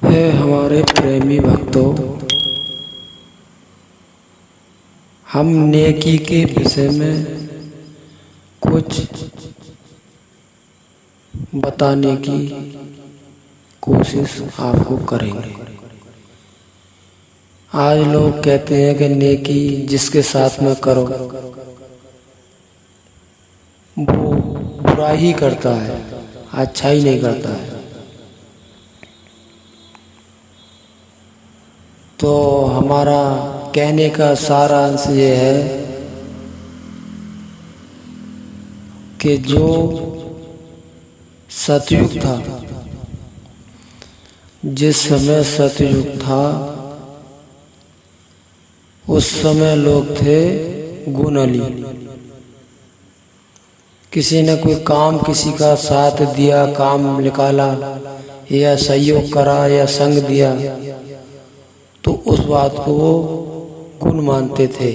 है हमारे प्रेमी भक्तों, हम नेकी के विषय में कुछ बताने की कोशिश आपको करेंगे। आज लोग कहते हैं कि नेकी जिसके साथ में करो वो बुरा ही करता है, अच्छा ही नहीं करता है। तो हमारा कहने का सारांश ये है कि जो सतयुग था, जिस समय सतयुग था उस समय लोग थे गुणली। किसी ने कोई काम किसी का साथ दिया, काम निकाला या सहयोग करा या संग दिया तो उस बात को वो गुण मानते थे।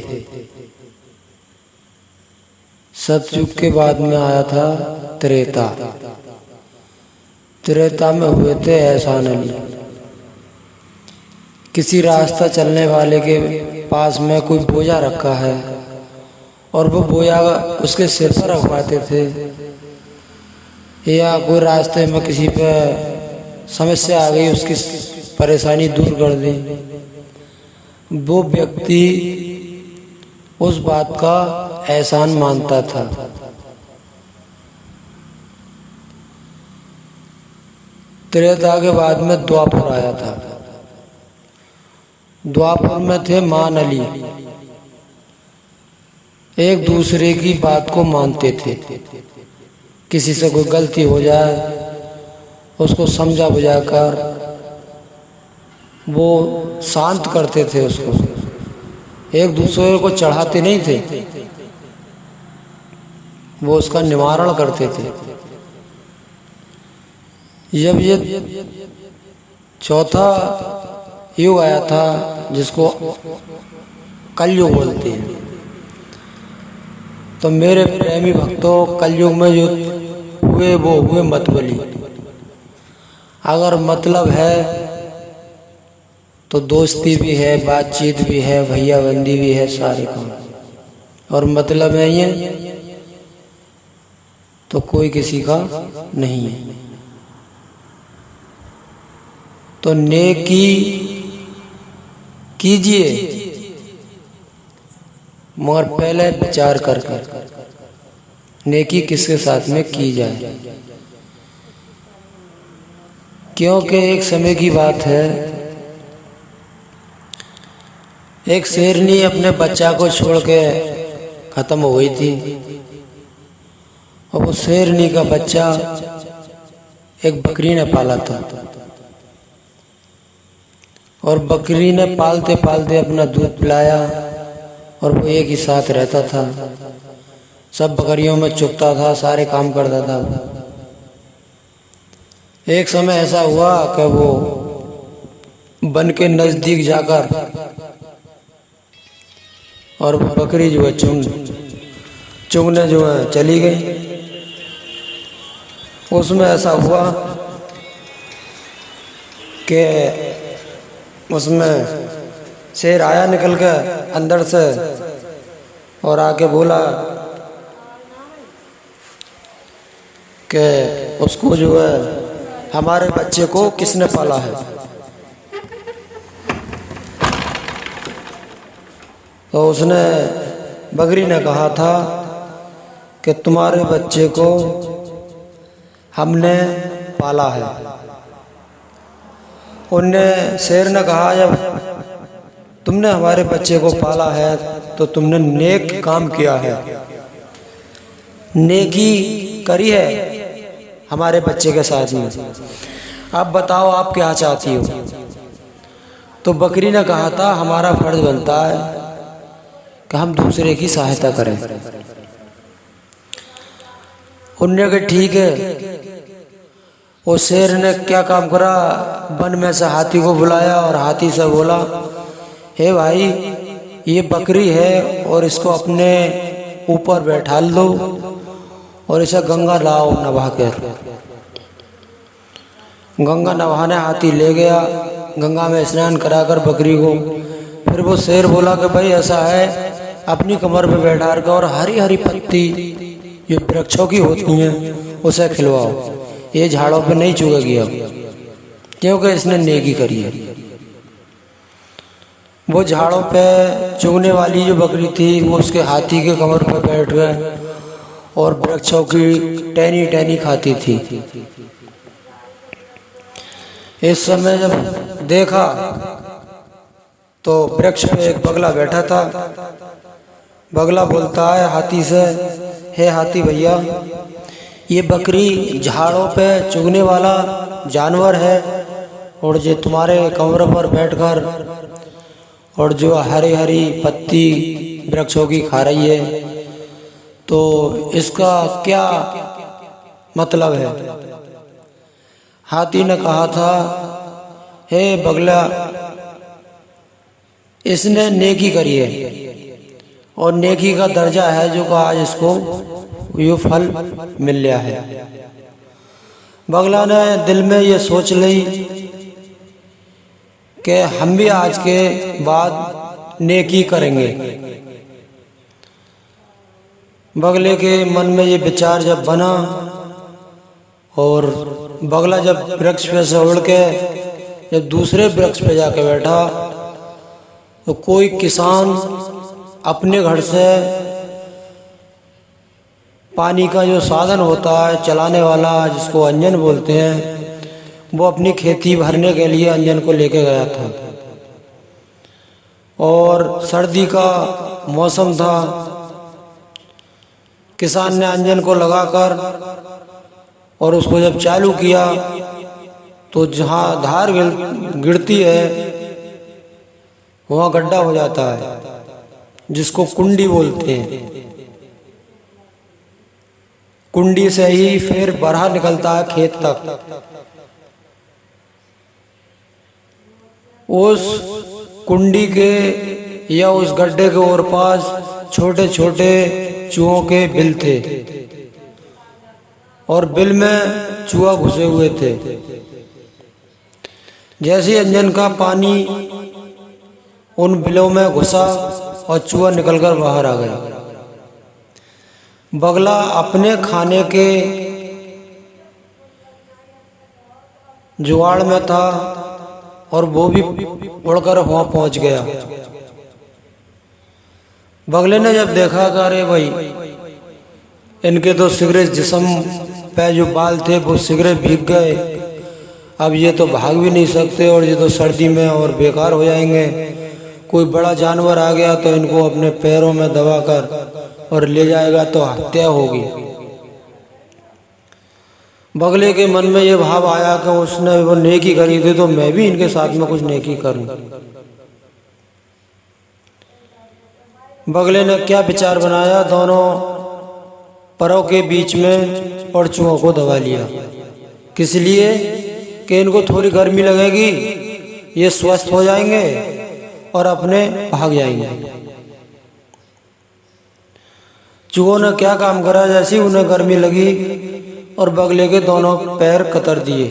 सतयुग के बाद में आया था त्रेता। त्रेता में हुए थे एहसान अली। किसी रास्ता चलने वाले के पास में कोई बोझा रखा है और वो बोझा उसके सिर पर रखवाते थे, या कोई रास्ते में किसी पे समस्या आ गई, उसकी परेशानी दूर कर दी, वो व्यक्ति उस बात का एहसान मानता था। त्रेता के बाद में द्वापर आया था। द्वापर में थे मान अली, एक दूसरे की बात को मानते थे। किसी से कोई गलती हो जाए उसको समझा बुझाकर वो शांत करते थे, उसको एक दूसरे को चढ़ाते नहीं थे, वो उसका निवारण करते थे। जब ये चौथा युग आया था जिसको कलयुग बोलते हैं, तो मेरे प्रेमी भक्तों, कलयुग में जो हुए वो हुए मतबली। अगर मतलब है तो दोस्ती भी है, बातचीत भी है, भैया बंदी भी है, सारे काम। और मतलब है ये तो कोई किसी का नहीं है। तो नेकी कीजिए मगर पहले विचार कर नेकी किसके साथ में की जाए। क्योंकि एक समय की बात है, एक शेरनी अपने बच्चा को छोड़ के खत्म हो गई थी, और वो शेरनी का बच्चा एक बकरी ने पाला था, और बकरी ने पालते पालते अपना दूध पिलाया, और वो एक ही साथ रहता था, सब बकरियों में चुगता था, सारे काम करता था। एक समय ऐसा हुआ कि वो वन के नजदीक जाकर और वो बकरी जो है चुगने जो है चली गई। उसमें ऐसा हुआ कि उसमें शेर आया निकल के अंदर से और आके बोला कि उसको जो है हमारे बच्चे को किसने पाला है। तो उसने बकरी ने कहा था कि तुम्हारे बच्चे को हमने पाला है। उनने शेर ने कहा जब तुमने हमारे बच्चे को पाला है तो तुमने नेक काम किया है, नेकी करी है हमारे बच्चे के साथ में। अब बताओ आप क्या चाहती हो। तो बकरी ने कहा था हमारा फर्ज बनता है कि हम दूसरे की सहायता करें। उन्होंने कहा ठीक है। वो शेर ने क्या काम करा, वन में से हाथी को बुलाया और हाथी से बोला, हे भाई ये बकरी है और इसको अपने ऊपर बैठा लो और इसे गंगा लाओ नहा कर। गंगा नहाने हाथी ले गया, गंगा में स्नान कराकर बकरी को। फिर वो शेर बोला कि भाई ऐसा है, अपनी कमर पे बैठा कर और हरी हरी पत्ती जो वृक्षों की होती हैं उसे खिलवाओ, ये झाड़ों पे नहीं चुगेगी अब, क्योंकि इसने नेकी करी है। वो झाड़ों पे चुगने वाली जो बकरी थी वो उसके हाथी के कमर पर बैठ गए और वृक्षों की टहनी टहनी खाती थी। इस समय जब देखा तो वृक्ष पे एक बगला बैठा था। बगला बोलता है हाथी से, हे हाथी भैया, ये बकरी झाड़ों पे चुगने वाला जानवर है और जो तुम्हारे कमर पर बैठकर और जो हरी हरी पत्ती वृक्षों की खा रही है, तो इसका क्या मतलब है? हाथी ने कहा था, हे बगला, इसने नेकी करी है और नेकी का दर्जा है जो का आज इसको ये फल मिल गया है। बगला ने दिल में ये सोच ली कि हम भी आज के बाद नेकी करेंगे। बगले के मन में ये विचार जब बना और बगला जब वृक्ष पे से उड़ के जब दूसरे वृक्ष पे जाके बैठा, तो कोई किसान अपने घर से पानी का जो साधन होता है चलाने वाला, जिसको अंजन बोलते हैं, वो अपनी खेती भरने के लिए अंजन को लेके गया था और सर्दी का मौसम था। किसान ने अंजन को लगाकर और उसको जब चालू किया तो जहाँ धार गिरती है वहाँ गड्ढा हो जाता है, जिसको कुंडी बोलते हैं। कुंडी से ही फिर बरहा निकलता है खेत तक। उस कुंडी के या उस गड्ढे के ओर पास छोटे छोटे चूहों के बिल थे और बिल में चूहा घुसे हुए थे। जैसे अंजन का पानी उन बिलों में घुसा और चूहा निकलकर बाहर आ गया। बगला अपने खाने के जुगाड़ में था और वो भी उड़कर वहां पहुंच गया। बगले ने जब देखा कि अरे भाई, इनके तो सिगरेट जिस्म पे जो बाल थे वो सिगरेट भीग गए, अब ये तो भाग भी नहीं सकते और ये तो सर्दी में और बेकार हो जाएंगे। कोई बड़ा जानवर आ गया तो इनको अपने पैरों में दबाकर और ले जाएगा तो हत्या होगी। बगले के मन में ये भाव आया कि उसने वो नेकी करी थी तो मैं भी इनके साथ में कुछ नेकी करूं। बगले ने क्या विचार बनाया, दोनों परों के बीच में और चूहों को दबा लिया। किस लिए? कि इनको थोड़ी गर्मी लगेगी, ये स्वस्थ हो जाएंगे और अपने भाग जाएंगे। चूहों ने क्या काम करा, जैसी उन्हें गर्मी लगी और बगले के दोनों पैर कतर दिए।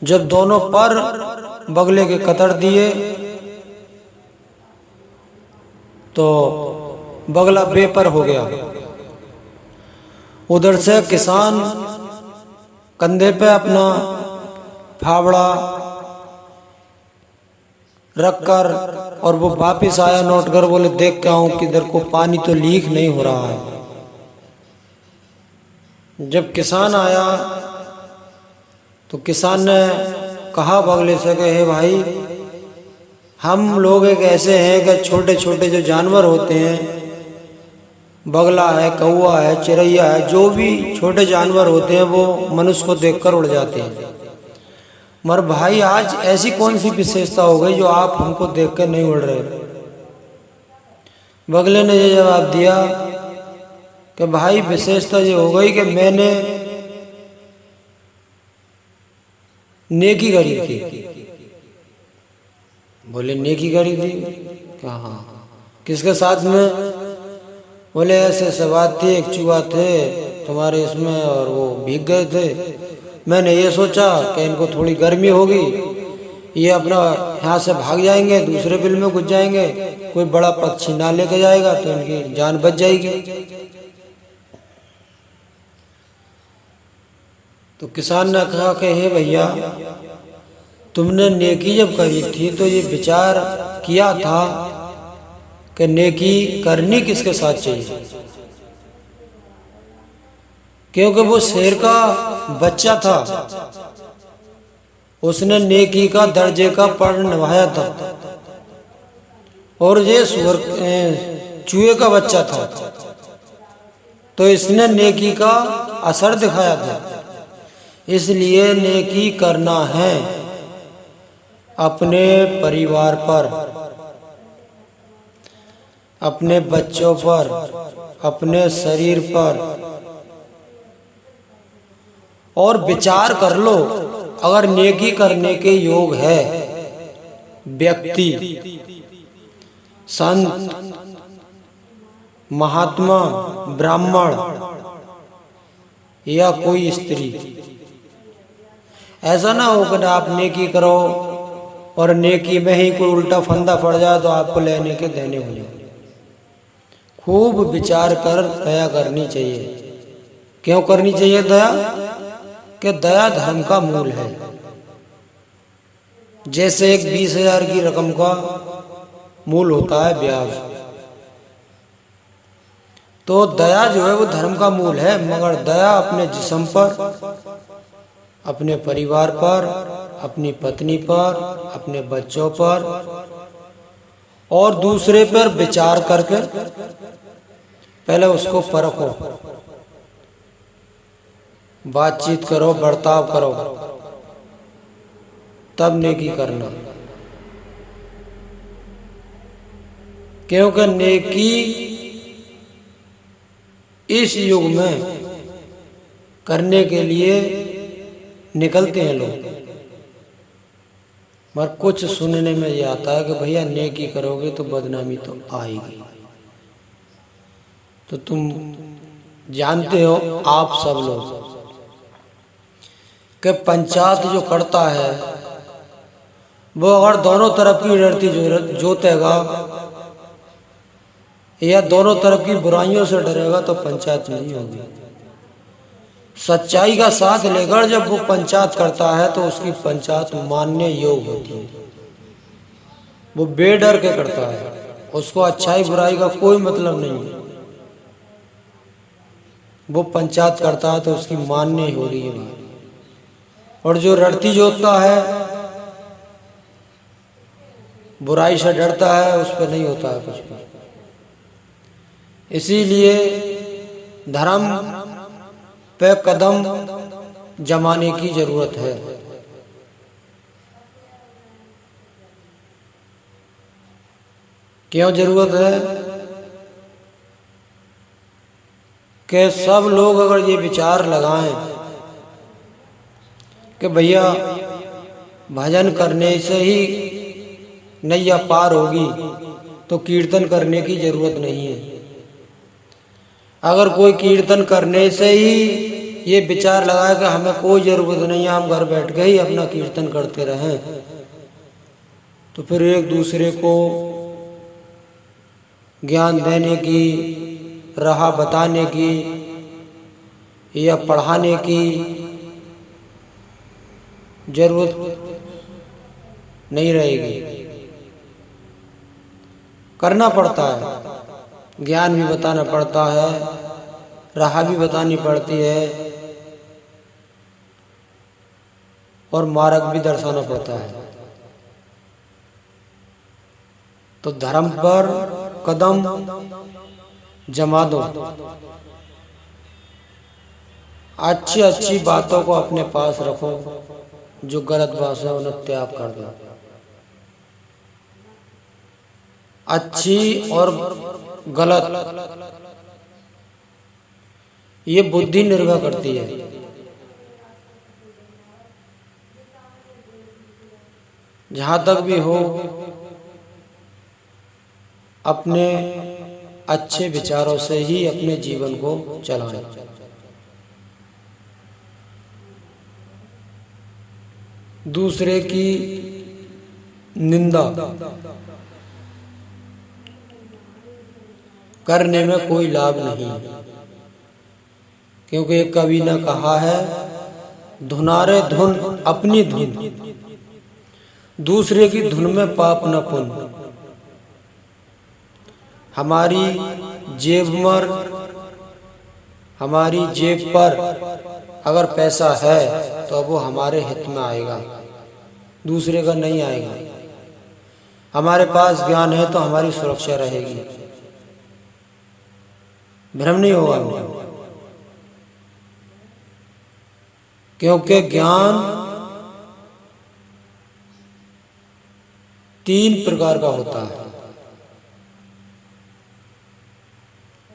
जब दोनों पर बगले के कतर दिए तो बगला बेपर हो गया। उधर से किसान कंधे पे अपना फावड़ा रखकर और वो वापिस आया लौट कर, बोले देख के आऊं कि इधर को पानी तो लीक नहीं हो रहा है। जब किसान आया तो किसान ने कहा बगले से कि हे भाई, हम लोग एक ऐसे हैं कि छोटे छोटे जो जानवर होते हैं, बगला है, कौवा है, चिड़ैया है, जो भी छोटे जानवर होते हैं वो मनुष्य को देखकर उड़ जाते हैं। मगर भाई आज ऐसी कौन सी विशेषता हो गई जो आप हमको देखकर नहीं उड़ रहे? बगले ने ये जवाब दिया कि भाई विशेषता ये हो गई कि मैंने नेकी करी थी। बोले नेकी करी थी? कहा किसके साथ में? बोले ऐसे ऐसे बात थी, एक चूहा थे तुम्हारे इसमें और वो भीग गए थे मैंने ये सोचा कि इनको थोड़ी गर्मी होगी, ये अपना यहाँ से भाग जाएंगे, दूसरे बिल में घुस जाएंगे, कोई बड़ा पक्षी ना लेके जाएगा तो इनकी जान बच जाएगी। तो किसान ने कहा कि हे भैया, तुमने नेकी जब करी थी तो ये विचार किया था कि नेकी करनी किसके साथ चाहिए, क्योंकि वो शेर का बच्चा था, उसने नेकी का दर्जे का पर्ण निभाया था, और ये चूहे का बच्चा था तो इसने नेकी का असर दिखाया था। इसलिए नेकी करना है अपने परिवार पर, अपने बच्चों पर, अपने शरीर पर, और विचार कर लो, अगर नेकी करने के योग है व्यक्ति, संत, महात्मा, ब्राह्मण या कोई स्त्री, ऐसा ना हो कि आप नेकी करो और नेकी में ही कोई उल्टा फंदा पड़ जाए तो आपको लेने के देने हो जाए। खूब विचार कर दया करनी चाहिए। क्यों करनी चाहिए दया? कि दया धर्म का मूल है। जैसे एक 20,000 की रकम का मूल होता है ब्याज, तो दया जो है वो धर्म का मूल है। मगर दया अपने जिस्म पर, अपने परिवार पर, अपनी पत्नी पर, अपने बच्चों पर और दूसरे पर विचार करके पहले उसको परखो, बातचीत करो, बर्ताव करो, तब नेकी करना। क्योंकि नेकी इस युग में करने के लिए निकलते हैं लोग, मगर कुछ सुनने में ये आता है कि भैया नेकी करोगे तो बदनामी तो आएगी। तो तुम जानते हो आप सब लोग कि पंचायत जो करता है वो अगर दोनों तरफ की डरती जोतेगा या दोनों तरफ की बुराइयों से डरेगा तो पंचायत नहीं होगी। सच्चाई का साथ लेकर जब वो पंचायत करता है तो उसकी पंचायत मानने योग्य होती है। वो बेडर के करता है, उसको अच्छाई बुराई का कोई मतलब नहीं है। वो पंचायत करता है तो उसकी मानने हो रही है। और जो रड़ती जोतता है, बुराई से डरता है, उस पर नहीं होता है कुछ भी। इसीलिए धर्म पे कदम जमाने की जरूरत है। क्यों जरूरत है? कि सब लोग अगर ये विचार लगाएं कि भैया भजन करने से ही नैया पार होगी तो कीर्तन करने की जरूरत नहीं है। अगर कोई कीर्तन करने से ही ये विचार लगाए कि हमें कोई जरूरत नहीं है, हम घर बैठ के ही अपना कीर्तन करते रहें, तो फिर एक दूसरे को ज्ञान देने की, राह बताने की या पढ़ाने की जरूरत नहीं रहेगी। करना पड़ता है, ज्ञान भी बताना पड़ता है, राह भी बतानी पड़ती है और मार्ग भी दर्शाना पड़ता है। तो धर्म पर कदम जमा दो, अच्छी अच्छी बातों को अपने पास रखो, जो गलत बात है उन्हें त्याग कर दो। अच्छी और गलत ये बुद्धि निर्भर करती है। जहां तक भी हो अपने अच्छे विचारों से ही अपने जीवन को चलाएं। दूसरे की निंदा करने में कोई लाभ नहीं, क्योंकि एक कवि ने कहा है, धुनारे धुन अपनी धुन, दूसरे की धुन में पाप न पुण्य। हमारी जेब पर अगर पैसा है तो वो हमारे हित में आएगा, दूसरे का नहीं आएगा। हमारे पास ज्ञान है तो हमारी सुरक्षा रहेगी, भ्रम नहीं होगा, क्योंकि ज्ञान 3 प्रकार का होता है।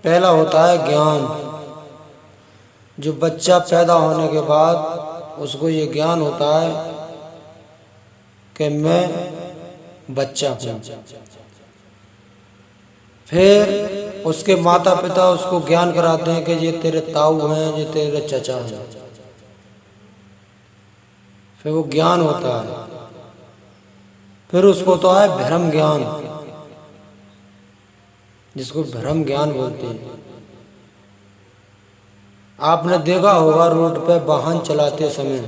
पहला होता है ज्ञान, जो बच्चा पैदा होने के बाद उसको ये ज्ञान होता है कि मैं बच्चा हूँ। फिर उसके माता पिता उसको ज्ञान कराते हैं कि ये तेरे ताऊ हैं, ये तेरे चचा हैं, फिर वो ज्ञान होता है। फिर उसको तो है भ्रम ज्ञान, जिसको भ्रम ज्ञान बोलते हैं। आपने देखा होगा रोड पे वाहन चलाते समय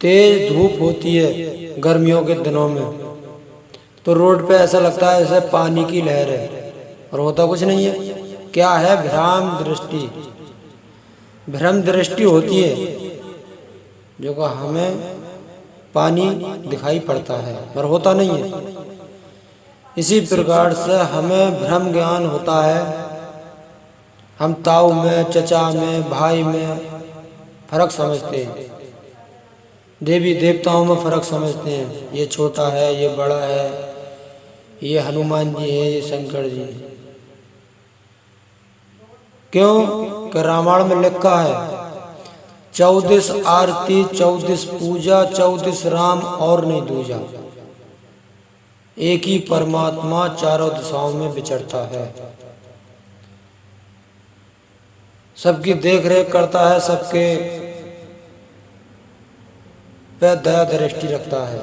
तेज धूप होती है गर्मियों के दिनों में, तो रोड पे ऐसा लगता है जैसे पानी की लहर है, और होता कुछ नहीं है। क्या है? भ्रम दृष्टि। भ्रम दृष्टि होती है जो कि हमें पानी दिखाई पड़ता है पर होता नहीं है। इसी प्रकार से हमें भ्रम ज्ञान होता है। हम ताऊ में, चचा में, भाई में फर्क समझते हैं, देवी देवताओं में फर्क समझते हैं, ये छोटा है, ये बड़ा है, ये हनुमान जी है, ये शंकर जी है। क्यों? कि रामायण में लिखा है 14 आरती 14 पूजा 14 राम और नहीं दूजा, एक ही परमात्मा चारों दिशाओं में विचरता है, सबकी देख रेख करता है, सबके पे दया दृष्टि रखता है।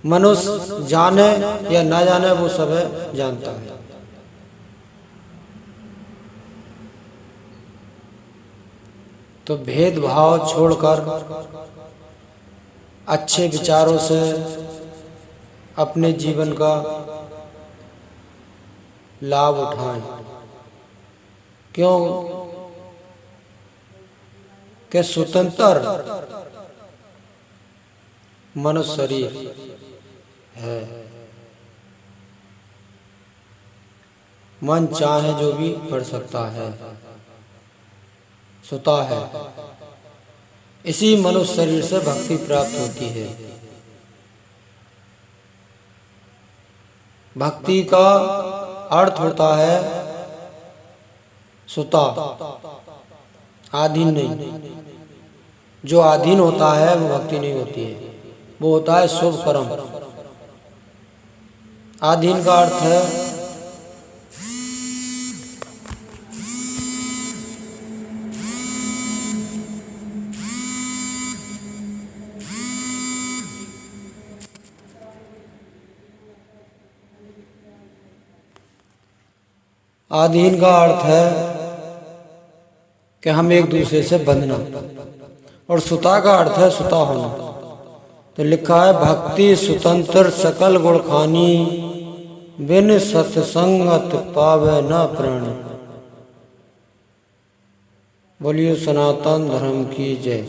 मनुष्य जाने या ना जाने वो सब जानता है। तो भेदभाव छोड़कर अच्छे विचारों से अपने जीवन का लाभ उठाएं। क्यों? कि स्वतंत्र मनुष्य शरीर है, मन चाहे जो भी कर सकता है, स्वतः है। इसी मनुष्य शरीर से भक्ति प्राप्त होती है। भक्ति का अर्थ होता है स्वतः, आधीन नहीं। जो आधीन होता है वो भक्ति नहीं होती है, वो होता है शुभ कर्म। आधीन का अर्थ है आधीन का अर्थ है कि हम एक दूसरे से बंधना, और सुता का अर्थ है सुता होना। तो लिखा है भक्ति स्वतंत्र सकल गुण खानी, बिन सत्संगत पावे न प्राण। बोलिए सनातन धर्म की जय।